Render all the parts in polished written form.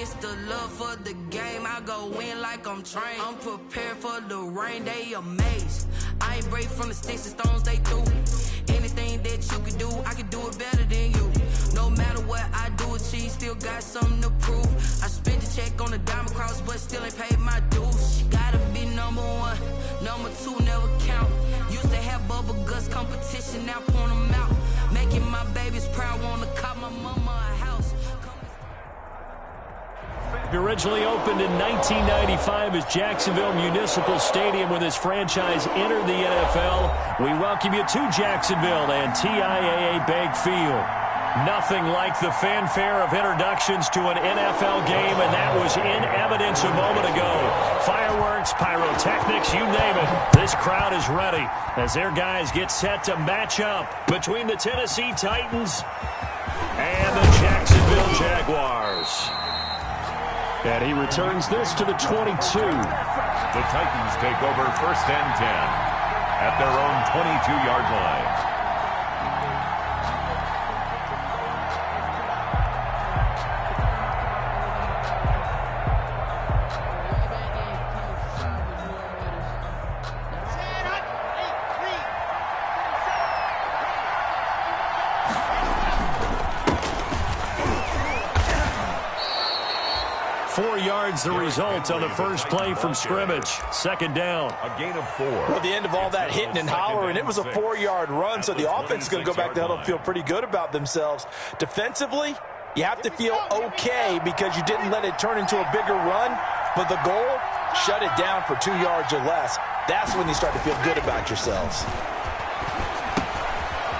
It's the love for the game. I go in like I'm trained. I'm prepared for the rain. They amazed. I ain't break from the sticks and stones they threw. Anything that you can do, I can do it better than you. No matter what I do, achieve, still got something to prove. I spent the check on the diamond cross, but still ain't paid my dues. Gotta be number one, number two never count. Used to have bubble guts competition, now point them out. Making my babies proud, wanna cop my mama a house. Originally opened in 1995 as Jacksonville Municipal Stadium when this franchise entered the NFL. We welcome you to Jacksonville and TIAA Bank Field. Nothing like the fanfare of introductions to an NFL game, and that was in evidence a moment ago. Fireworks, pyrotechnics, you name it. This crowd is ready as their guys get set to match up between the Tennessee Titans and the Jacksonville Jaguars. And he returns this to the 22. The Titans take over 1st and 10 at their own 22-yard line. The result on the first play from scrimmage. 2nd down. A gain of 4. Well, the end of all that hitting and hollering, it was a 4-yard run, so the offense is going to go back to huddle and feel pretty good about themselves. Defensively, you have to feel okay because you didn't let it turn into a bigger run, but the goal, shut it down for 2 yards or less. That's when you start to feel good about yourselves.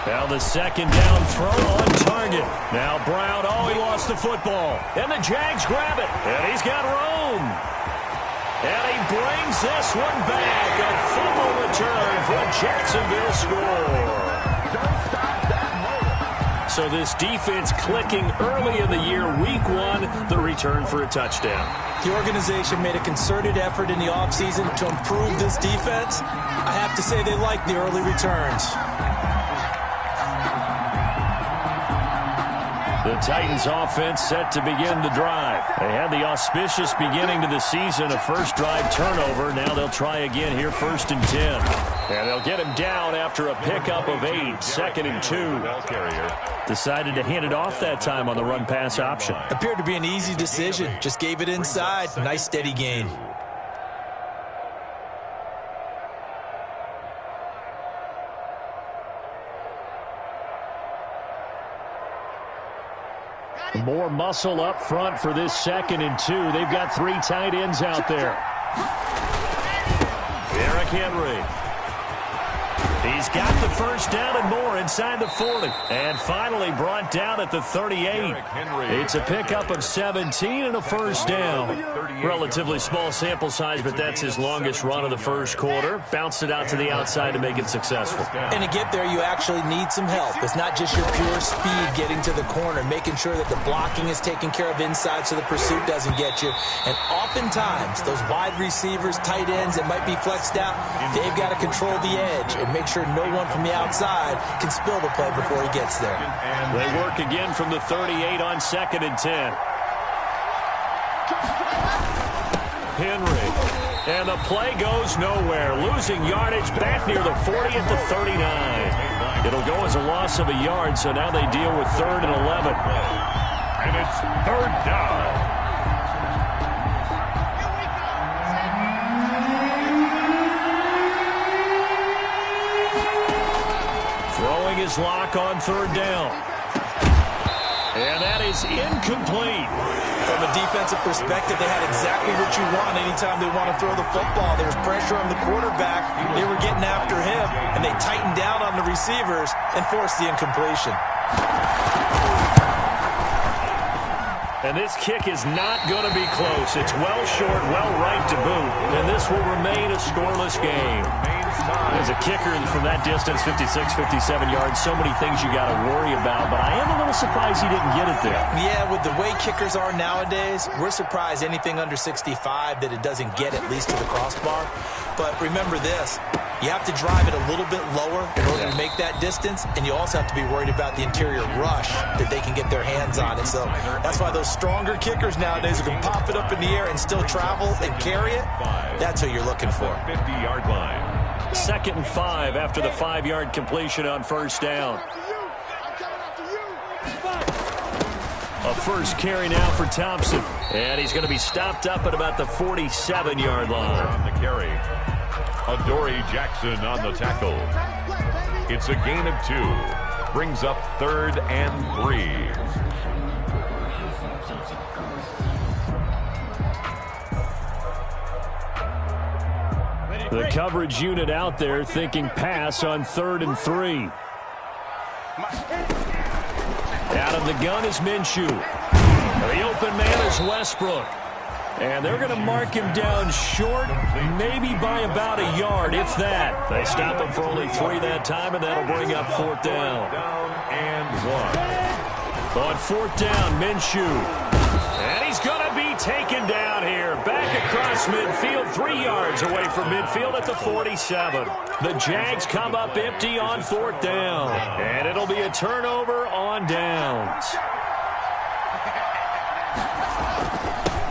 Now the 2nd down throw on target. Now Brown, he lost the football. And the Jags grab it. And he's got room. And he brings this one back. A fumble return for a Jacksonville score. So this defense clicking early in the year, week 1, the return for a touchdown. The organization made a concerted effort in the offseason to improve this defense. I have to say they like the early returns. The Titans offense set to begin the drive. They had the auspicious beginning to the season, a first drive turnover. Now they'll try again here, 1st and 10. And they'll get him down after a pickup of 8, 2nd and 2. Decided to hand it off that time on the run-pass option. Appeared to be an easy decision. Just gave it inside. Nice steady gain. More muscle up front for this 2nd and 2. They've got 3 tight ends out there. Derrick Henry. He's got the first down and more inside the 40. And finally brought down at the 38. It's a pickup of 17 and a first down. Relatively small sample size, but that's his longest run of the first quarter. Bounced it out to the outside to make it successful. And to get there, you actually need some help. It's not just your pure speed getting to the corner, making sure that the blocking is taken care of inside so the pursuit doesn't get you. And oftentimes, those wide receivers, tight ends that might be flexed out, they've got to control the edge and make sure no one from the outside can spill the play before he gets there. They work again from the 38 on 2nd and 10. Henry. And the play goes nowhere. Losing yardage back near the 40 at the 39. It'll go as a loss of a yard, so now they deal with 3rd and 11. And it's 3rd down. Throwing his lock on 3rd down. And that is incomplete. From a defensive perspective, they had exactly what you want anytime they want to throw the football. There was pressure on the quarterback. They were getting after him, and they tightened down on the receivers and forced the incompletion. And this kick is not going to be close. It's well short, well right to boot. And this will remain a scoreless game. As a kicker from that distance, 56, 57 yards, so many things you got to worry about. But I am a little surprised he didn't get it there. Yeah, with the way kickers are nowadays, we're surprised anything under 65 that it doesn't get at least to the crossbar. But remember this, You have to drive it a little bit lower in order to make that distance, and you also have to be worried about the interior rush that they can get their hands on. And so that's why those stronger kickers nowadays who can pop it up in the air and still travel and carry it, that's who you're looking for. 50-yard line. 2nd and 5 after the 5-yard completion on first down. A first carry now for Thompson. And he's going to be stopped up at about the 47-yard line. On the carry. Adoree Jackson on the tackle. It's a gain of 2. Brings up 3rd and 3. The coverage unit out there thinking pass on 3rd and 3. Out of the gun is Minshew. The open man is Westbrook. And they're going to mark him down short, maybe by about a yard, if that. They stop him for only 3 that time, and that'll bring up 4th down. Down and 1. On 4th down, Minshew. And he's going to be taken down here. Back across midfield, 3 yards away from midfield at the 47. The Jags come up empty on 4th down. And it'll be a turnover on downs.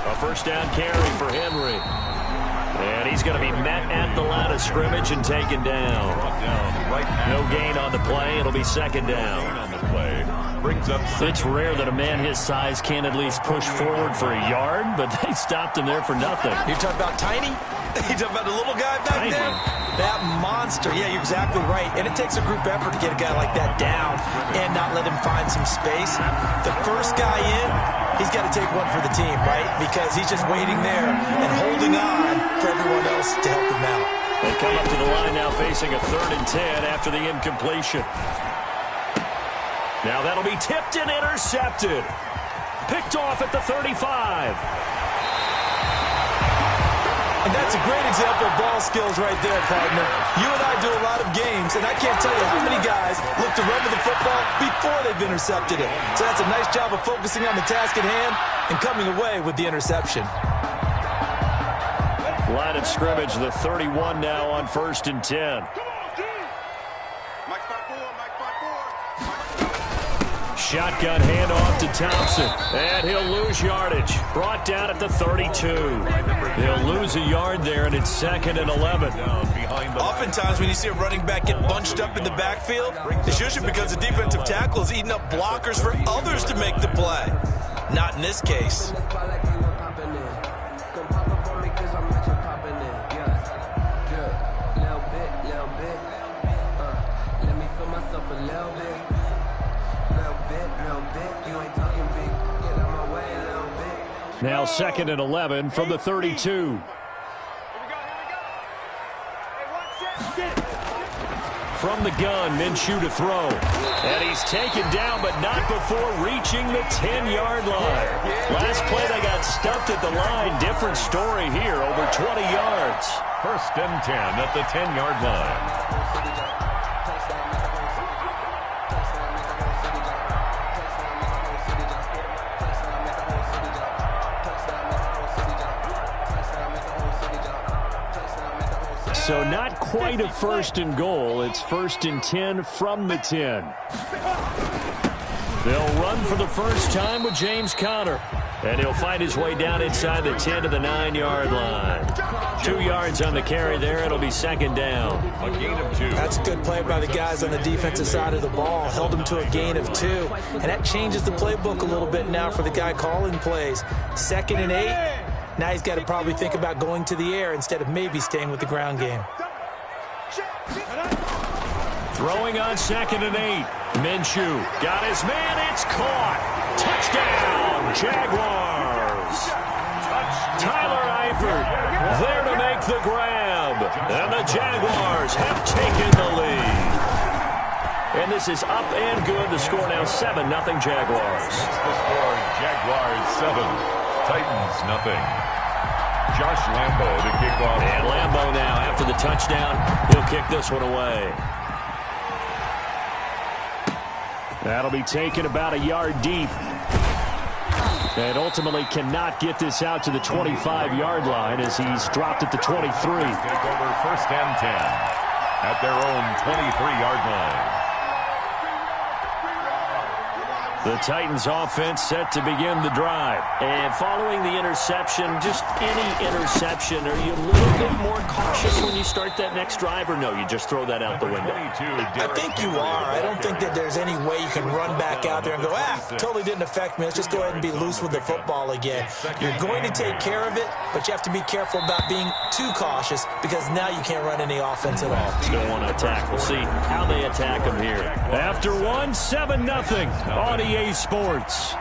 A first down carry for Henry. And he's going to be met at the line of scrimmage and taken down. No gain on the play. It'll be 2nd down. On the play. Brings up. It's rare that a man his size can't at least push forward for a yard, but they stopped him there for nothing. You're talking about Tiny? You're talking about the little guy back there? That monster. Yeah, you're exactly right. And it takes a group effort to get a guy like that down and not let him find some space. The first guy in, he's got to take one for the team, right? Because he's just waiting there and holding on for everyone else to help him out. They come up to the line now facing a 3rd and 10 after the incompletion. Now that'll be tipped and intercepted. Picked off at the 35. And that's a great example of ball skills right there, partner. You and I do a lot of games, and I can't tell you how many guys look to run with the football before they've intercepted it. So that's a nice job of focusing on the task at hand and coming away with the interception. Line of scrimmage, the 31 now on 1st and 10. Shotgun handoff to Thompson, and he'll lose yardage. Brought down at the 32. He'll lose a yard there, and it's 2nd and 11. Oftentimes when you see a running back get bunched up in the backfield, it's usually because the defensive tackle is eating up blockers for others to make the play. Not in this case. Now 2nd and 11 from the 32. From the gun, Minshew to throw. And he's taken down, but not before reaching the 10-yard line. Last play, they got stuffed at the line. Different story here, over 20 yards. 1st and 10 at the 10-yard line. So not quite a 1st and goal. It's 1st and 10 from the 10. They'll run for the first time with James Conner. And he'll find his way down inside the 10 to the 9-yard line. 2 yards on the carry there. It'll be 2nd down. A gain of 2. That's a good play by the guys on the defensive side of the ball. Held him to a gain of 2. And that changes the playbook a little bit now for the guy calling plays. 2nd and 8. Now he's got to probably think about going to the air instead of maybe staying with the ground game. Throwing on 2nd and 8. Minshew got his man. It's caught. Touchdown, Jaguars. Tyler Eifert there to make the grab. And the Jaguars have taken the lead. And this is up and good. The score now 7-0 Jaguars. The score, Jaguars 7, Titans nothing. Josh Lambo to kick off. And Lambo now, after the touchdown, he'll kick this one away. That'll be taken about a yard deep. And ultimately cannot get this out to the 25-yard line as he's dropped at the 23. Take over 1st and 10. at their own 23-yard line. The Titans offense set to begin the drive. And following the interception, just any interception, are you a little bit more cautious when you start that next drive, or no, you just throw that out the window? I think you are. I don't think that there's any way you can run back out there and go, totally didn't affect me. Let's just go ahead and be loose with the football again. You're going to take care of it, but you have to be careful about being too cautious because now you can't run any offense at all. Still want to attack. We'll see how they attack them here. After one, 7-0 on EA Sports.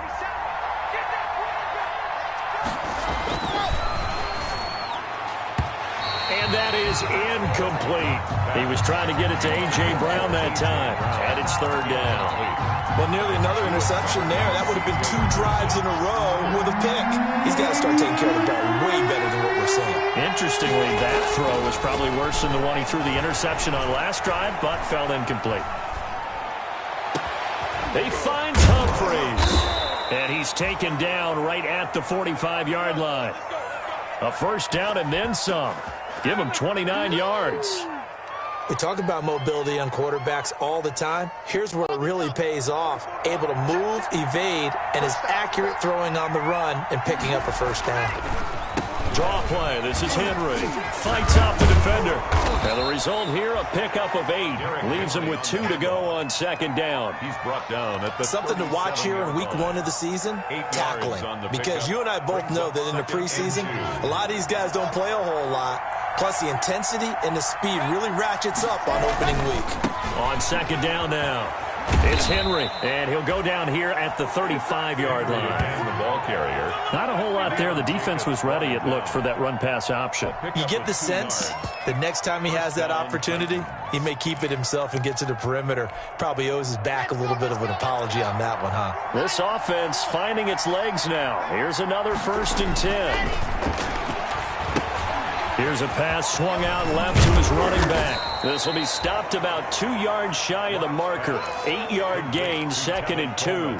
And that is incomplete. He was trying to get it to A.J. Brown that time. And it's third down. Well, nearly another interception there. That would have been 2 drives in a row with a pick. He's got to start taking care of the ball way better than what we're seeing. Interestingly, that throw was probably worse than the one he threw the interception on last drive, but fell incomplete. He finds Humphreys, and he's taken down right at the 45-yard line. A first down and then some. Give him 29 yards. We talk about mobility on quarterbacks all the time. Here's where it really pays off. Able to move, evade, and is accurate throwing on the run and picking up a first down. Draw play. This is Henry. Fights out the defender. And the result here, a pickup of 8. Leaves him with 2 to go on second down. He's brought down at the something to watch here in week 1 of the season, tackling. Because you and I both know that in the preseason, a lot of these guys don't play a whole lot. Plus, the intensity and the speed really ratchets up on opening week. On second down now, it's Henry, and he'll go down here at the 35-yard line. The ball carrier. Not a whole lot there. The defense was ready, it looked, for that run-pass option. You get the sense that next time he has that opportunity, he may keep it himself and get to the perimeter. Probably owes his back a little bit of an apology on that one, huh? This offense finding its legs now. Here's another 1st and 10. Here's a pass swung out left to his running back. This will be stopped about 2 yards shy of the marker. 8-yard gain, 2nd and 2.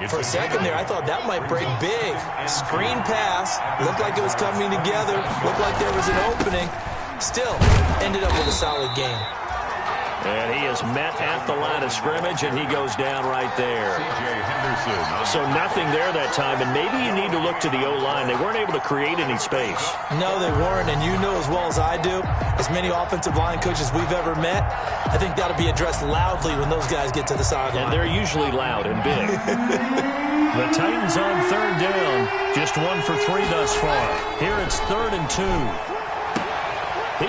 For a second there, I thought that might break big. Screen pass. Looked like it was coming together. Looked like there was an opening. Still, ended up with a solid game. And he is met at the line of scrimmage, and he goes down right there. So nothing there that time, and maybe you need to look to the O-line. They weren't able to create any space. No, they weren't, and you know as well as I do, as many offensive line coaches we've ever met, I think that'll be addressed loudly when those guys get to the sideline. And they're usually loud and big. The Titans on third down, just 1 for 3 thus far. Here it's 3rd and 2.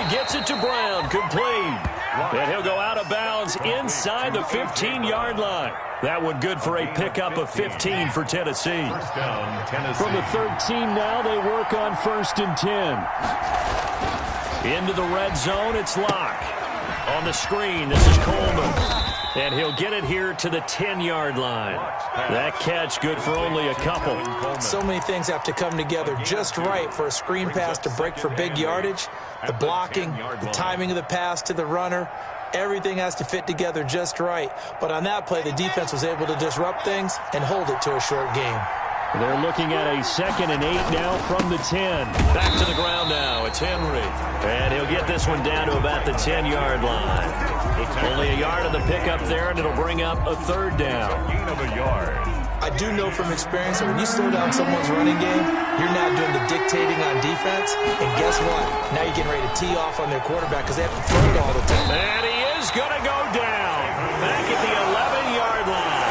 He gets it to Brown, complete. And he'll go out of bounds inside the 15-yard line. That one good for a pickup of 15 for Tennessee. First down, Tennessee. From the 13 now, they work on 1st and 10. Into the red zone, it's Locke. On the screen, this is Coleman. And he'll get it here to the 10-yard line. That catch good for only a couple. So many things have to come together just right for a screen pass to break for big yardage. The blocking, the timing of the pass to the runner, everything has to fit together just right. But on that play, the defense was able to disrupt things and hold it to a short game. They're looking at a 2nd and 8 now from the 10. Back to the ground now. It's Henry. And he'll get this one down to about the 10-yard line. Only a yard of the pickup there, and it'll bring up a 3rd down. Gain of a yard. I do know from experience that when you slow down someone's running game, you're now doing the dictating on defense. And guess what? Now you're getting ready to tee off on their quarterback because they have to throw it all the time. And he is going to go down. Back at the 11-yard line.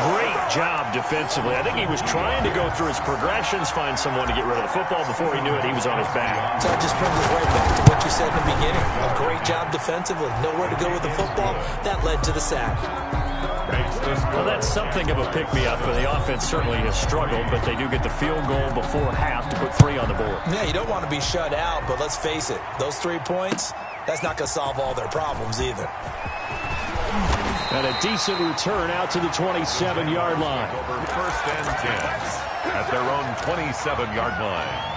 Great job defensively. I think he was trying to go through his progressions, find someone to get rid of the football. Before he knew it, he was on his back. So that just brings us right back to what you said in the beginning. A great job defensively. Nowhere to go with the football. That led to the sack. Well, that's something of a pick-me-up, and the offense certainly has struggled, but they do get the field goal before half to put 3 on the board. Yeah, you don't want to be shut out, but let's face it, those 3 points, that's not going to solve all their problems either. And a decent return out to the 27-yard line. Over 1st and 10 at their own 27-yard line.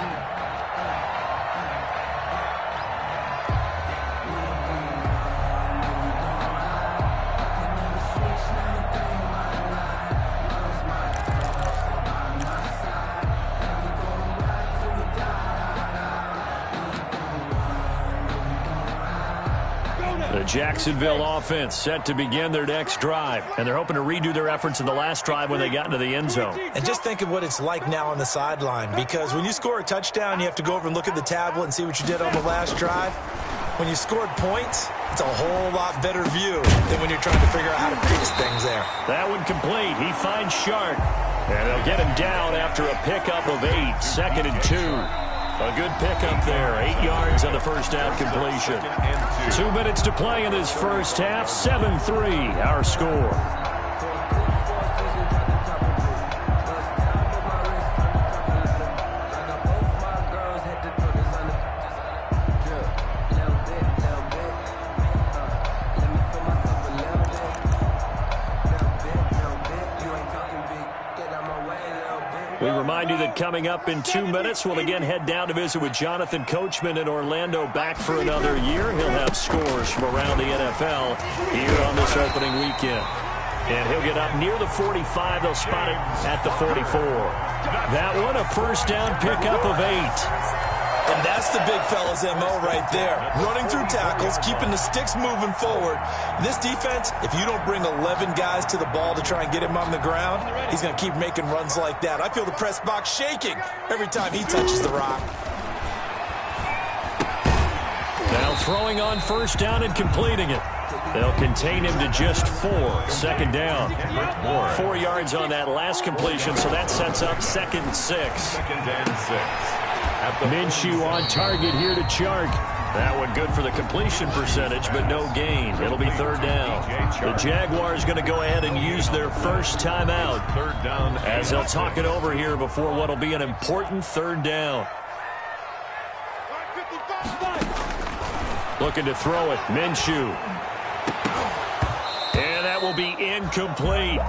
Jacksonville offense set to begin their next drive, and they're hoping to redo their efforts in the last drive when they got into the end zone. And just think of what it's like now on the sideline, because when you score a touchdown, you have to go over and look at the tablet and see what you did on the last drive. When you scored points, it's a whole lot better view than when you're trying to figure out how to fix things there. That one complete. He finds Shark, and they'll get him down after a pickup of 8, 2nd and 2. A good pickup there, 8 yards on the first down completion. 2 minutes to play in this first half, 7-3 our score. We remind you that coming up in 2 minutes, we'll again head down to visit with Jonathan Coachman in Orlando, back for another year. He'll have scores from around the NFL here on this opening weekend. And he'll get up near the 45. They'll spot it at the 44. That one, a first down pickup of 8. And that's the big fella's MO right there. Running through tackles, keeping the sticks moving forward. This defense, if you don't bring 11 guys to the ball to try and get him on the ground, he's going to keep making runs like that. I feel the press box shaking every time he touches the rock. Now throwing on first down and completing it. They'll contain him to just 4. 2nd down. 4 yards on that last completion, so that sets up 2nd and 6. 2nd and 6. Minshew on target here to Chark. That one good for the completion percentage, but no gain. It'll be 3rd down. The Jaguars going to go ahead and use their first timeout 3rd down as they'll talk it over here before what will be an important 3rd down. Looking to throw it. Minshew. And that will be incomplete.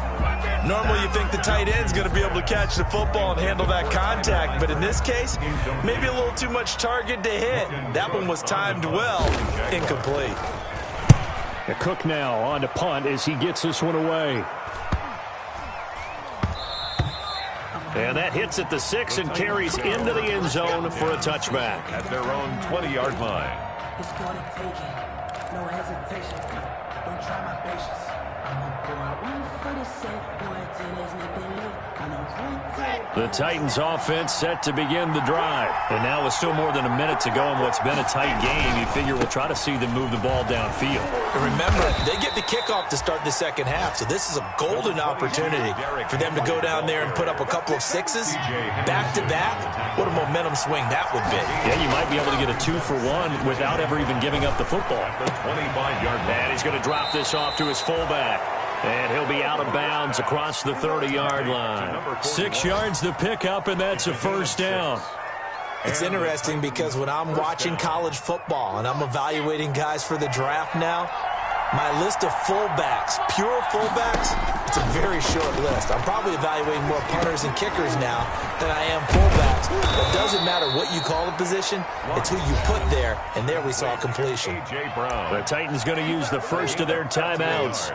Normally you think the tight end's going to be able to catch the football and handle that contact, but in this case, maybe a little too much target to hit. That one was timed well. Incomplete. Cook now on to punt as he gets this one away. And that hits at the 6 and carries into the end zone for a touchback. At their own 20-yard line. It's gonna take it. No hesitation. Don't try my patience. I'm a boy. 147, boy, tennis, nothing left. The Titans offense set to begin the drive. And now with still more than a minute to go in what's been a tight game, you figure we'll try to see them move the ball downfield. And remember, they get the kickoff to start the second half, so this is a golden opportunity for them to go down there and put up a couple of 6s back-to-back. What a momentum swing that would be. Yeah, you might be able to get a 2-for-1 without ever even giving up the football. The 25-yard line. And he's going to drop this off to his fullback. And he'll be out of bounds across the 30-yard line. 6 yards to pick up, and that's a first down. It's interesting because when I'm watching college football and I'm evaluating guys for the draft now, my list of fullbacks, pure fullbacks, it's a very short list. I'm probably evaluating more punters and kickers now than I am fullbacks. But it doesn't matter what you call the position, it's who you put there, and there we saw completion. The Titans going to use the first of their timeouts,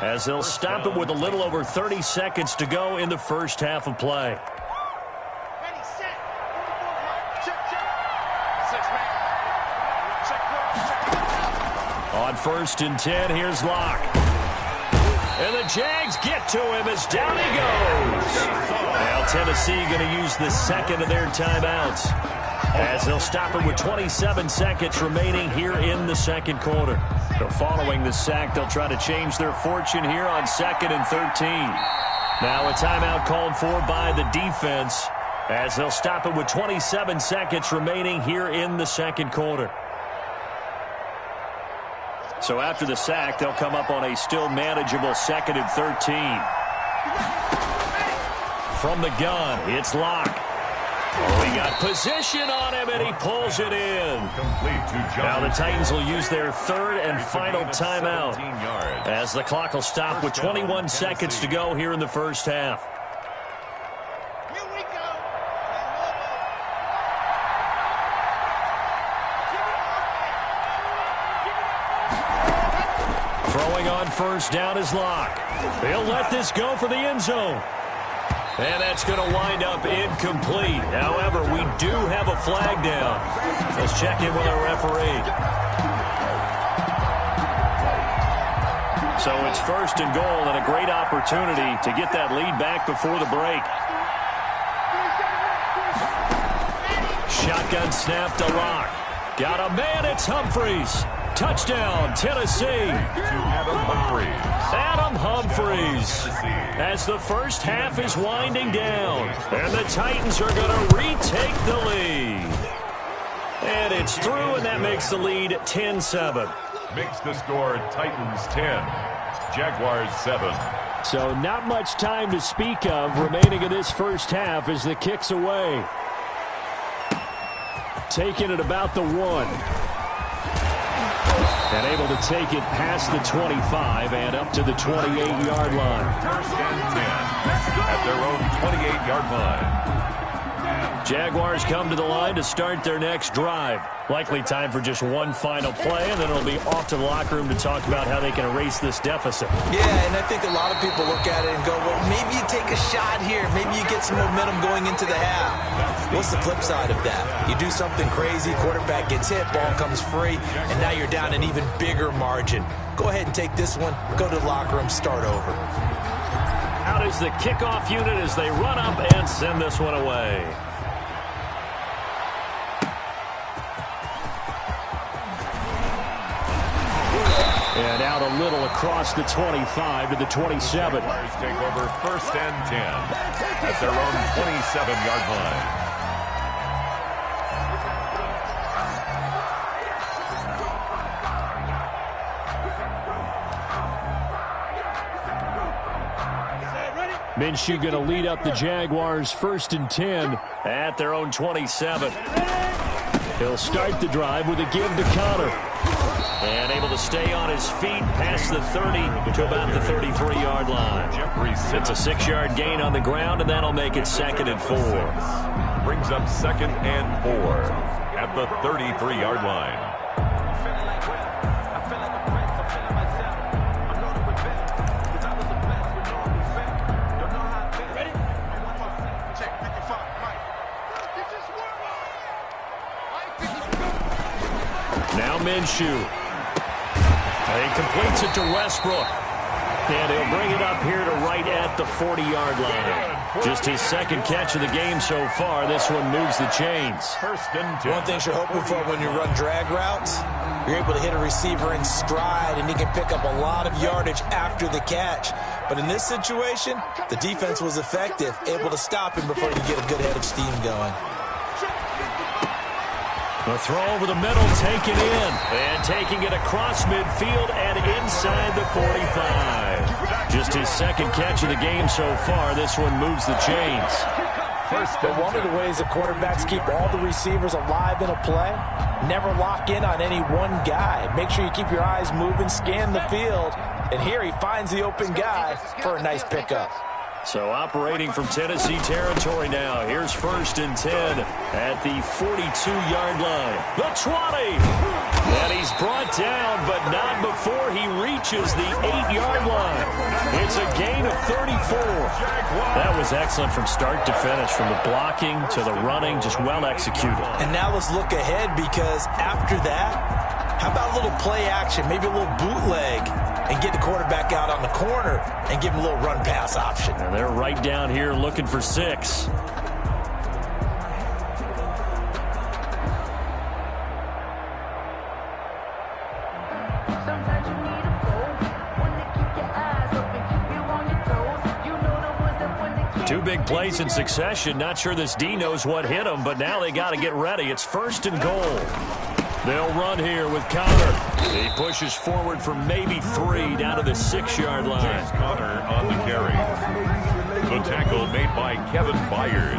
as they'll stop it with a little over 30 seconds to go in the first half of play. On 1st and 10, here's Locke. And the Jags get to him as down he goes. Now Tennessee going to use the second of their timeouts, as they'll stop it with 27 seconds remaining here in the second quarter. So following the sack, they'll try to change their fortune here on 2nd and 13. Now a timeout called for by the defense, as they'll stop it with 27 seconds remaining here in the second quarter. So after the sack, they'll come up on a still manageable 2nd and 13. From the gun, it's Locke. Oh, he got position on him, and he pulls it in. Now the Titans will use their third and final timeout, as the clock will stop with 21 seconds to go here in the first half. Throwing on first down is Locke. He'll let this go for the end zone. And that's going to wind up incomplete. However, we do have a flag down. Let's check in with our referee. So it's first and goal and a great opportunity to get that lead back before the break. Shotgun snap to Locke. Got a man, it's Humphries. Touchdown, Tennessee. Adam Humphries. Adam Humphries. As the first half is winding down. And the Titans are going to retake the lead. And it's through, and that makes the lead 10-7. Makes the score Titans 10, Jaguars 7. So not much time to speak of remaining in this first half as the kick's away. Taking it about the 1. And able to take it past the 25 and up to the 28-yard line. First and 10 at their own 28-yard line. Jaguars come to the line to start their next drive. Likely time for just one final play, and then it'll be off to the locker room to talk about how they can erase this deficit. Yeah, and I think a lot of people look at it and go, well, maybe you take a shot here. Maybe you get some momentum going into the half. What's the flip side of that? You do something crazy, quarterback gets hit, ball comes free, and now you're down an even bigger margin. Go ahead and take this one, go to the locker room, start over. Out is the kickoff unit as they run up and send this one away. And out a little across the 25 to the 27. Jaguars take over first and 10 at their own 27-yard line. Minshew going to lead up the Jaguars first and 10 at their own 27. He'll start the drive with a give to Connor. And able to stay on his feet past the 30 to about the 33-yard line. It's a 6-yard gain on the ground, and that'll make it 2nd and 4. Brings up 2nd and 4 at the 33-yard line. Now Minshew. He completes it to Westbrook. And he'll bring it up here to right at the 40-yard line. Just his second catch of the game so far. This one moves the chains. First and 10. One thing you're hoping for when you run drag routes, you're able to hit a receiver in stride, and he can pick up a lot of yardage after the catch. But in this situation, the defense was effective, able to stop him before you get a good head of steam going. The throw over the middle, taken in. And taking it across midfield and inside the 45. Just his second catch of the game so far. This one moves the chains. But one of the ways the quarterbacks keep all the receivers alive in a play, never lock in on any one guy. Make sure you keep your eyes moving, scan the field. And here he finds the open guy for a nice pickup. So operating from Tennessee territory now. Here's first and 10 at the 42-yard line. The 20. And he's brought down, but not before he reaches the 8-yard line. It's a gain of 34. That was excellent from start to finish, from the blocking to the running, just well executed. And now let's look ahead, because after that, how about a little play action, maybe a little bootleg, and get the quarterback out on the corner and give him a little run-pass option. And they're right down here looking for 6. Two big plays in succession. Not sure this D knows what hit him, but now they got to get ready. It's first and goal. They'll run here with Connor. He pushes forward for maybe 3 down to the 6-yard line. James Conner on the carry. The tackle made by Kevin Byard.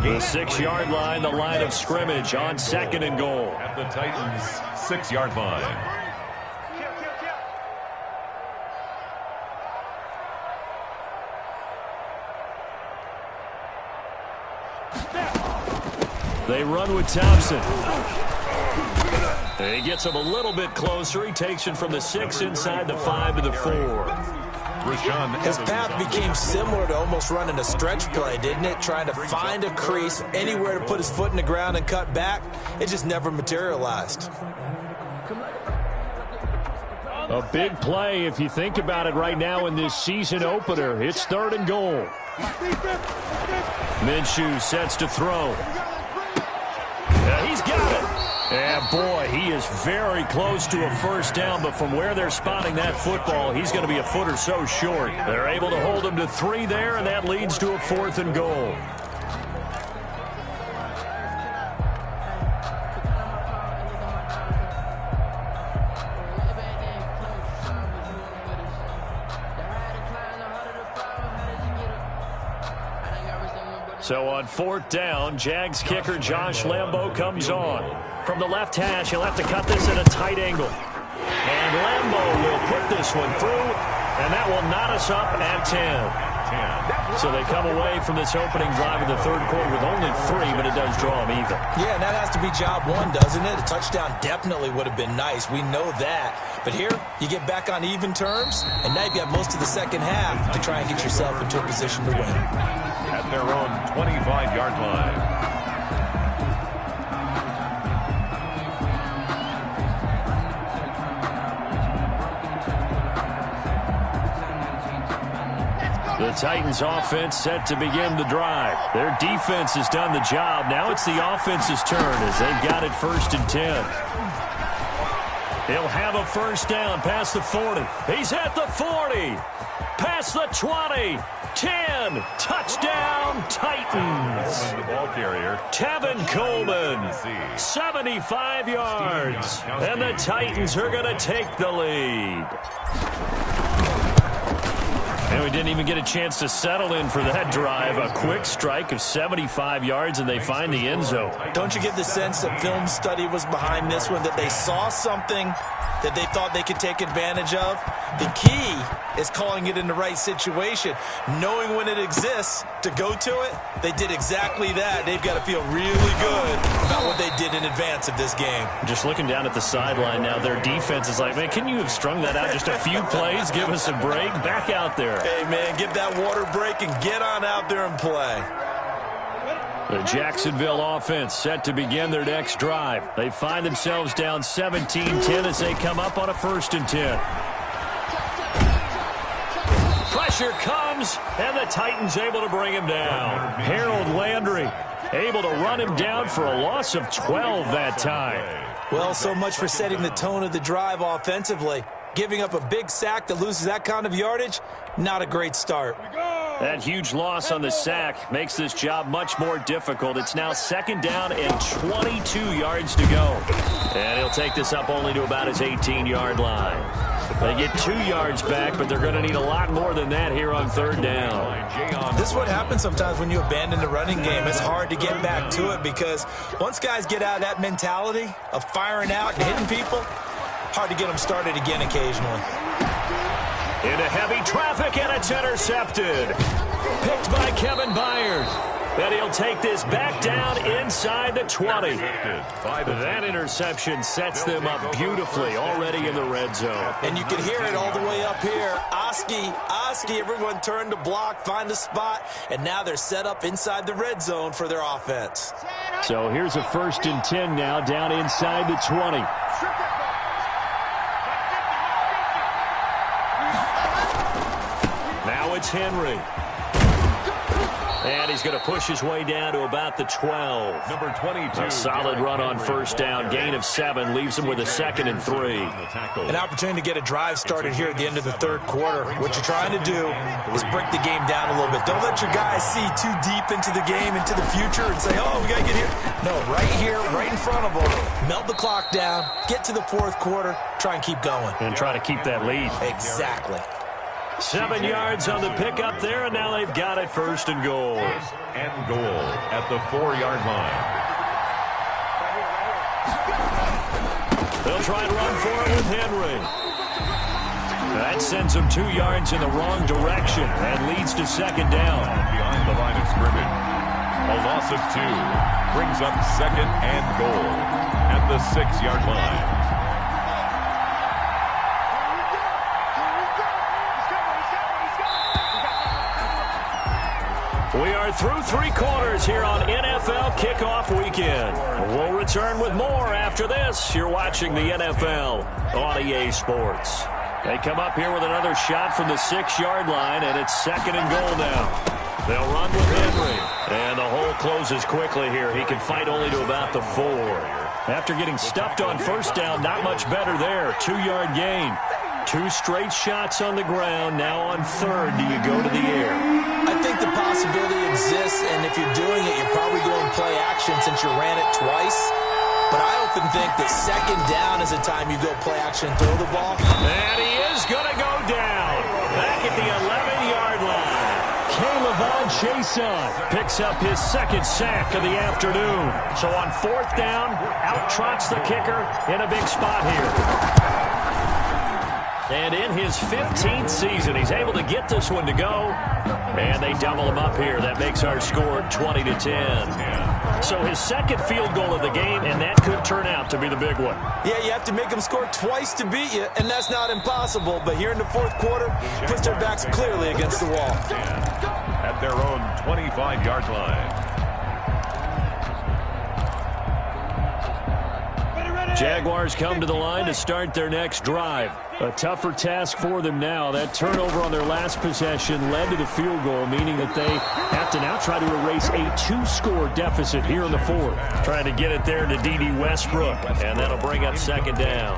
The 6-yard line, the line of scrimmage on 2nd and goal. At the Titans' 6-yard line. They run with Thompson. He gets him a little bit closer. He takes it from the 6 inside the 5 to the 4. His path became similar to almost running a stretch play, didn't it? Trying to find a crease, anywhere to put his foot in the ground and cut back. It just never materialized. A big play if you think about it right now in this season opener. It's 3rd and goal. Minshew sets to throw. He's got it. And boy, he is very close to a first down, but from where they're spotting that football, he's going to be a foot or so short. They're able to hold him to 3 there, and that leads to a 4th and goal. So on 4th down, Jags kicker Josh Lambo comes on. From the left hash, he'll have to cut this at a tight angle. And Lambo will put this one through, and that will knot us up at 10. So they come away from this opening drive in the 3rd quarter with only 3, but it does draw them even. Yeah, and that has to be job 1, doesn't it? A touchdown definitely would have been nice. We know that. But here, you get back on even terms, and now you have most of the second half to try and get yourself into a position to win. At their own 25-yard line. The Titans offense set to begin the drive. Their defense has done the job. Now it's the offense's turn as they've got it 1st and 10. He'll have a first down past the 40. He's at the 40. Past the 20. 10. Touchdown, Titans. The ball carrier. Tevin Coleman. 75 yards. And the Titans are going to take the lead. And we didn't even get a chance to settle in for that drive. A quick strike of 75 yards, and they find the end zone. Don't you get the sense that film study was behind this one, that they saw something that they thought they could take advantage of? The key is calling it in the right situation, knowing when it exists to go to it. They did exactly that. They've got to feel really good about what they did in advance of this game. Just looking down at the sideline now, their defense is like, man, can you have strung that out just a few plays? Give us a break. Back out there. Hey, man, give that water break and get on out there and play. The Jacksonville offense set to begin their next drive. They find themselves down 17-10 as they come up on a 1st and 10. Pressure comes, and the Titans able to bring him down. Harold Landry able to run him down for a loss of 12 that time. Well, so much for setting the tone of the drive offensively. Giving up a big sack that loses that kind of yardage, not a great start. That huge loss on the sack makes this job much more difficult. It's now 2nd down and 22 yards to go. And he'll take this up only to about his 18-yard line. They get 2 yards back, but they're going to need a lot more than that here on 3rd down. This is what happens sometimes when you abandon the running game. It's hard to get back to it because once guys get out of that mentality of firing out and hitting people, hard to get them started again occasionally. Into heavy traffic, and it's intercepted. Picked by Kevin Byard. And he'll take this back down inside the 20. That interception sets them up beautifully already in the red zone. And you can hear it all the way up here. Oski, everyone turned to block, find a spot, and now they're set up inside the red zone for their offense. So here's a 1st and 10 now down inside the 20. Now it's Henry. And he's going to push his way down to about the 12. Number 22. A solid run on 1st down. Gain of 7 leaves him with a 2nd and 3. An opportunity to get a drive started here at the end of the 3rd quarter. What you're trying to do is break the game down a little bit. Don't let your guys see too deep into the game, into the future, and say, oh, we got to get here. No, right here, right in front of them. Melt the clock down, get to the 4th quarter, try and keep going. And try to keep that lead. Exactly. 7 yards on the pickup there, and now they've got it 1st and goal. And goal at the 4-yard line. They'll try and run for it with Henry. That sends them 2 yards in the wrong direction and leads to 2nd down. Behind the line of scrimmage. A loss of 2 brings up 2nd and goal at the 6-yard line. We are through 3 quarters here on NFL Kickoff Weekend. We'll return with more after this. You're watching the NFL on EA Sports. They come up here with another shot from the 6-yard line, and it's 2nd and goal now. They'll run with Henry. And the hole closes quickly here. He can fight only to about the 4. After getting stuffed on first down, not much better there. 2-yard gain. 2 straight shots on the ground. Now on 3rd, do you go to the air? I think the possibility exists, and if you're doing it, you're probably going play action since you ran it twice. But I often think that 2nd down is the time you go play action and throw the ball. And he is going to go down. Back at the 11-yard line. K'Lavon Chaisson picks up his 2nd sack of the afternoon. So on 4th down, out trots the kicker in a big spot here. And in his 15th season, he's able to get this one to go. And they double him up here. That makes our score 20-10. So his 2nd field goal of the game, and that could turn out to be the big one. Yeah, you have to make them score twice to beat you, and that's not impossible. But here in the 4th quarter, puts their backs clearly against the wall. At their own 25-yard line. Jaguars come to the line to start their next drive. A tougher task for them now. That turnover on their last possession led to the field goal, meaning that they have to now try to erase a 2-score deficit here in the 4th. Trying to get it there to D.D. Westbrook, and that'll bring up 2nd down.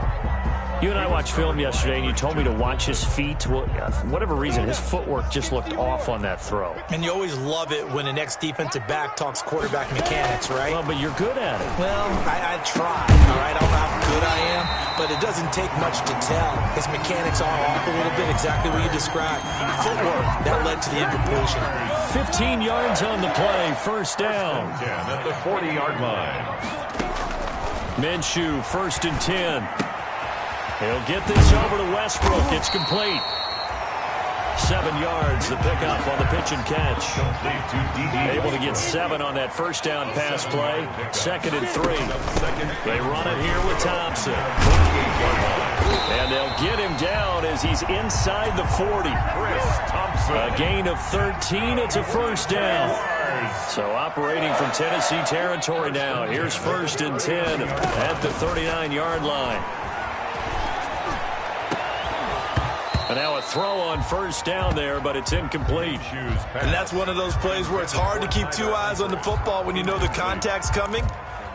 You and I watched film yesterday, and you told me to watch his feet. Well, for whatever reason, his footwork just looked off on that throw. And you always love it when the next defensive back talks quarterback mechanics, right? Well, but you're good at it. Well, I try, all right? I don't know how good I am, but it doesn't take much to tell. His mechanics are off a little bit, exactly what you described. Footwork, that led to the incompletion. 15 yards on the play, 1st down. 10 at the 40-yard line. Minshew, 1st and 10. He'll get this over to Westbrook. It's complete. 7 yards, the pickup on the pitch and catch. Able to get 7 on that 1st down pass play. 2nd and 3. They run it here with Thompson. And they'll get him down as he's inside the 40. A gain of 13. It's a 1st down. So operating from Tennessee territory now. Here's 1st and 10 at the 39-yard line. And now a throw on 1st down there, but it's incomplete. And that's one of those plays where it's hard to keep 2 eyes on the football when you know the contact's coming,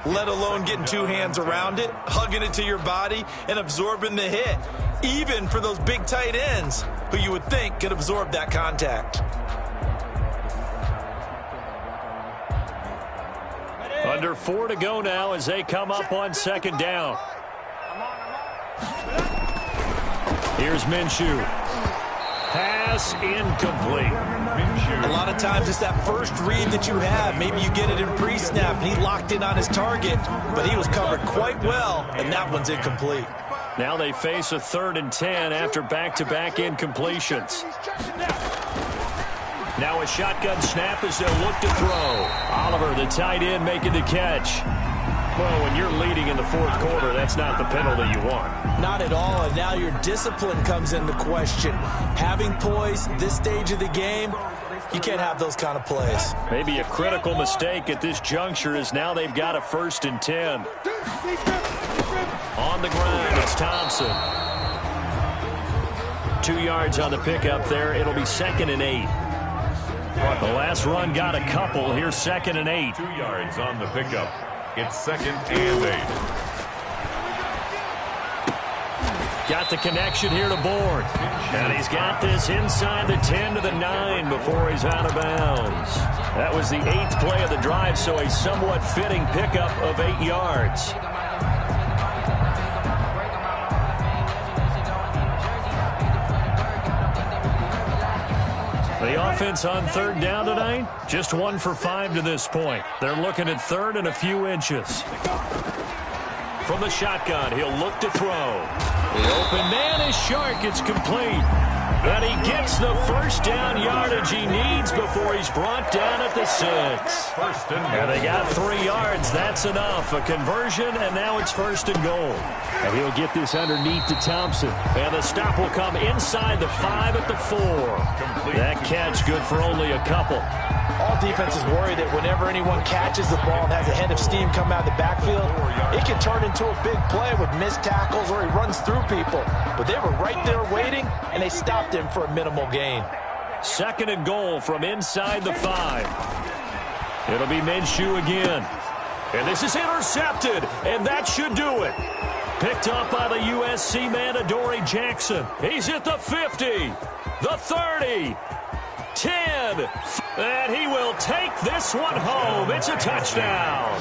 let alone getting 2 hands around it, hugging it to your body, and absorbing the hit, even for those big tight ends who you would think could absorb that contact. Under 4 to go now as they come up on 2nd down. Here's Minshew. Pass incomplete. A lot of times it's that first read that you have. Maybe you get it in pre-snap, and he locked in on his target, but he was covered quite well, and that one's incomplete. Now they face a 3rd and 10 after back-to-back incompletions. Now a shotgun snap as they'll look to throw. Oliver, the tight end, making the catch. Well, when you're leading in the 4th quarter, that's not the penalty you want. Not at all, and now your discipline comes into question. Having poise this stage of the game, you can't have those kind of plays. Maybe a critical mistake at this juncture is now they've got a 1st and 10. On the ground, it's Thompson. 2 yards on the pickup there. It'll be 2nd and 8. The last run got a couple. Here's 2nd and 8. 2 yards on the pickup. It's 2nd and 8. Got the connection here to Bourne. And he's got this inside the 10 to the 9 before he's out of bounds. That was the 8th play of the drive, so a somewhat fitting pickup of 8 yards. The offense on 3rd down tonight, just 1 for 5 to this point. They're looking at 3rd and a few inches. From the shotgun, he'll look to throw. The open man is Shark. It's complete. And he gets the 1st down yardage he needs before he's brought down at the 6. And they got 3 yards. That's enough. A conversion, and now it's 1st and goal. And he'll get this underneath to Thompson. And the stop will come inside the 5 at the 4. That catch good for only a couple. All defense is worried that whenever anyone catches the ball and has a head of steam come out of the backfield, it can turn into a big play with missed tackles or he runs through people. But they were right there waiting, and they stopped him for a minimal gain. 2nd and goal from inside the 5. It'll be Minshew again. And this is intercepted, and that should do it. Picked up by the USC man, Adoree Jackson. He's at the 50, the 30, 10, and he will take this one home. It's a touchdown.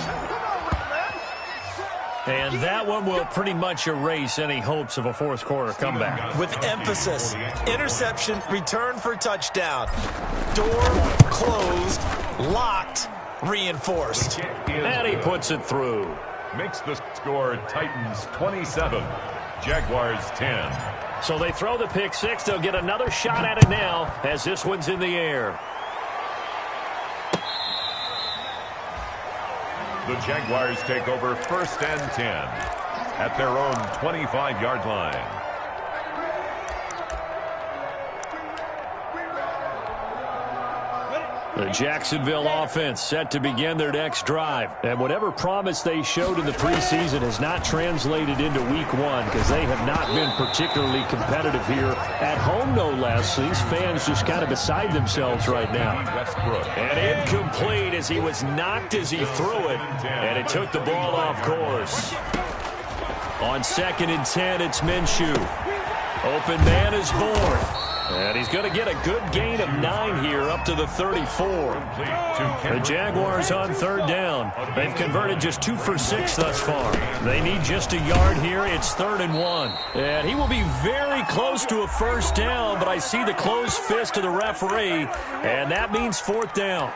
And that one will pretty much erase any hopes of a fourth quarter comeback. With emphasis, interception, return for touchdown. Door closed, locked, reinforced. And he puts it through. Makes the score Titans 27, Jaguars 10. So they throw the pick 6. They'll get another shot at it now as this one's in the air. The Jaguars take over 1st and 10 at their own 25-yard line. The Jacksonville offense set to begin their next drive. And whatever promise they showed in the preseason has not translated into week 1 because they have not been particularly competitive here at home, no less. These fans just kind of beside themselves right now. And incomplete as he was knocked as he threw it. And it took the ball off course. On 2nd and 10, it's Minshew. Open man is born. And he's going to get a good gain of 9 here up to the 34. The Jaguars on 3rd down. They've converted just 2 for 6 thus far. They need just a yard here. It's 3rd and 1. And he will be very close to a 1st down, but I see the closed fist of the referee, and that means 4th down.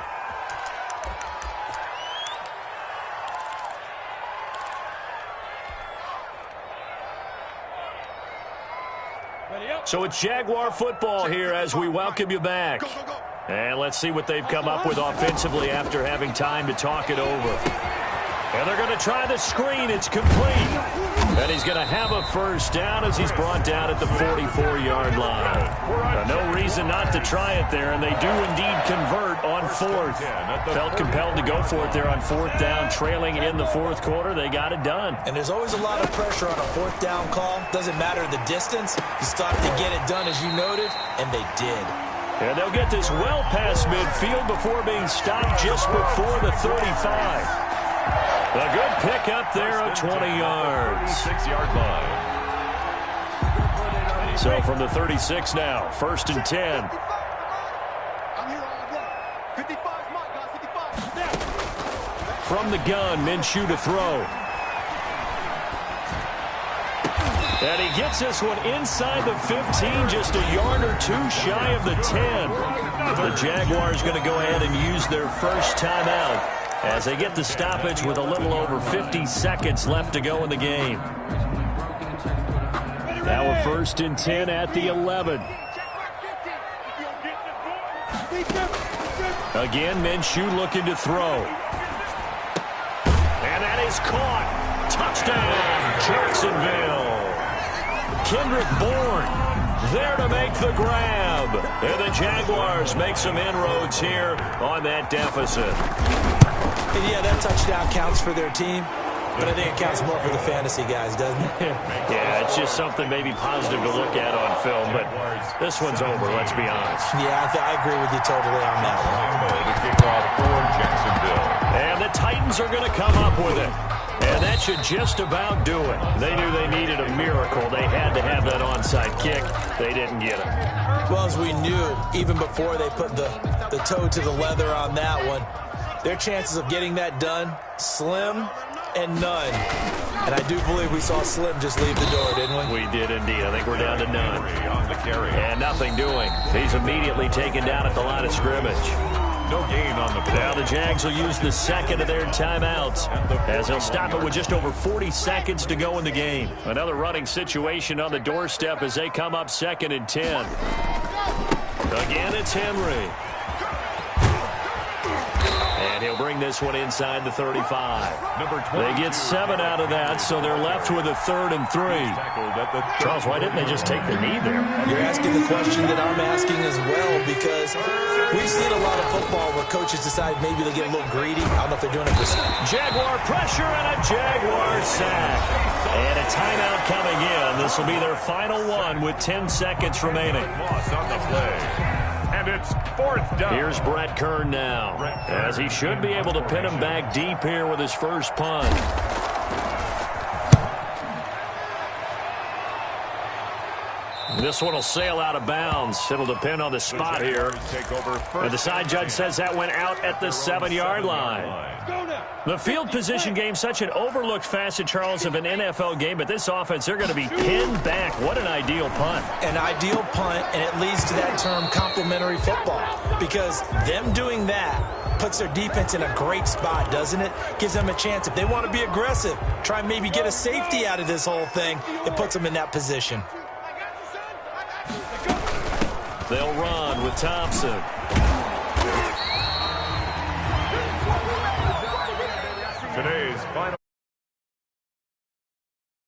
So it's Jaguar football here as we welcome you back. And let's see what they've come up with offensively after having time to talk it over. And they're going to try the screen. It's complete. And he's going to have a 1st down as he's brought down at the 44-yard line. No reason not to try it there, and they do indeed convert on 4th. Felt compelled to go for it there on 4th down, trailing in the 4th quarter. They got it done. And there's always a lot of pressure on a 4th down call. Doesn't matter the distance. You stop to get it done, as you noted, and they did. And they'll get this well past midfield before being stopped just before the 35. A good pick up there of 20 yards. 6-yard line. So from the 36 now, 1st and 10. From the gun, Minshew to throw. And he gets this one inside the 15, just a yard or 2 shy of the 10. The Jaguars going to go ahead and use their first timeout as they get the stoppage with a little over 50 seconds left to go in the game. Now a 1st and 10 at the 11. Again, Minshew looking to throw. And that is caught. Touchdown, Jacksonville. Kendrick Bourne there to make the grab. And the Jaguars make some inroads here on that deficit. And yeah, that touchdown counts for their team, but I think it counts more for the fantasy guys, doesn't it? Yeah, it's just something maybe positive to look at on film, but this one's over, let's be honest. Yeah, I agree with you totally on that one. The kickoff for Jacksonville. And the Titans are going to come up with it. And that should just about do it. They knew they needed a miracle. They had to have that onside kick. They didn't get it. Well, as we knew, even before they put the toe to the leather on that one, their chances of getting that done, slim and none. And I do believe we saw Slim just leave the door, didn't we? We did indeed. I think we're down to none. On the carry. And nothing doing. He's immediately taken down at the line of scrimmage. No gain on the play. Now the Jags will use the 2nd of their timeouts as they'll stop it with just over 40 seconds to go in the game. Another running situation on the doorstep as they come up 2nd and 10. Again, it's Henry. And He'll bring this one inside the 35. They get 7 out of that, so they're left with a 3rd and 3. Charles, why didn't they just take the knee there? You're asking the question that I'm asking as well, because we've seen a lot of football where coaches decide maybe they'll get a little greedy. I don't know if they're doing it for Jaguar pressure and a Jaguar sack. And a timeout coming in. This will be their final one with 10 seconds remaining. Loss on the play. And it's 4th down. Here's Brett Kern now, as he should be able to pin him back deep here with his first punt. This one will sail out of bounds. It'll depend on the spot here. And the side judge says that went out at the 7-yard line. The field position game, such an overlooked facet, Charles, of an NFL game, but this offense, they're going to be pinned back. What an ideal punt. an ideal punt, and it leads to that term complementary football, because them doing that puts their defense in a great spot, doesn't it? Gives them a chance. If they want to be aggressive, try and maybe get a safety out of this whole thing, it puts them in that position. They'll run with Thompson.